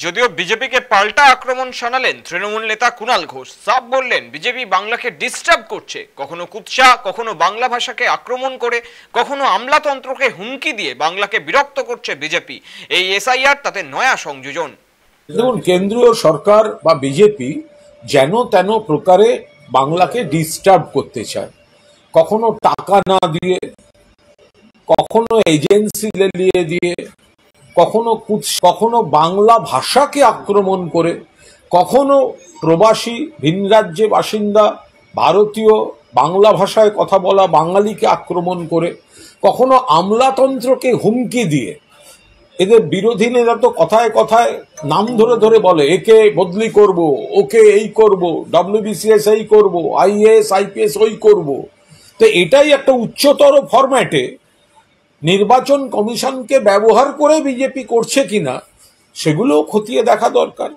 যদিও বিজেপিকে পাল্টা আক্রমণ শানালেন তৃণমূল নেতা কুণাল ঘোষ। সাফ বললেন বিজেপি বাংলাকে ডিস্টার্ব করছে, কখনো কুৎসা, কখনো বাংলা ভাষাকে আক্রমণ করে, কখনো আমলাতন্ত্রকে হুমকি দিয়ে বাংলাকে বিরক্ত করছে বিজেপি। এই এসআইআর তাতে নয়া সংযোজন। দেখুন, কেন্দ্রীয় সরকার বা বিজেপি যেন তেন প্রকারে বাংলাকে ডিস্টার্ব করতে চায়, কখনো টাকা না দিয়ে, কখনো এজেন্সি লেলিয়ে দিয়ে, কখনো বাংলা ভাষাকে আক্রমণ করে, কখনো প্রবাসী ভিন রাজ্যে বাসিন্দা ভারতীয় বাংলা ভাষায় কথা বলা বাঙালিকে আক্রমণ করে, কখনো আমলাতন্ত্রকে হুমকি দিয়ে। এদের বিরোধী নেতা তো কথায় কথায় নাম ধরে ধরে বলে একে বদলি করব, ওকে এই করব, ডব্লিউবিসিএস এই করব, আইএএস আইপিএস ওই করব। তো এটাই একটা উচ্চতর ফরম্যাটে নির্বাচন কমিশনকে ব্যবহার করে বিজেপি করছে কিনা সেগুলোও খতিয়ে দেখা দরকার।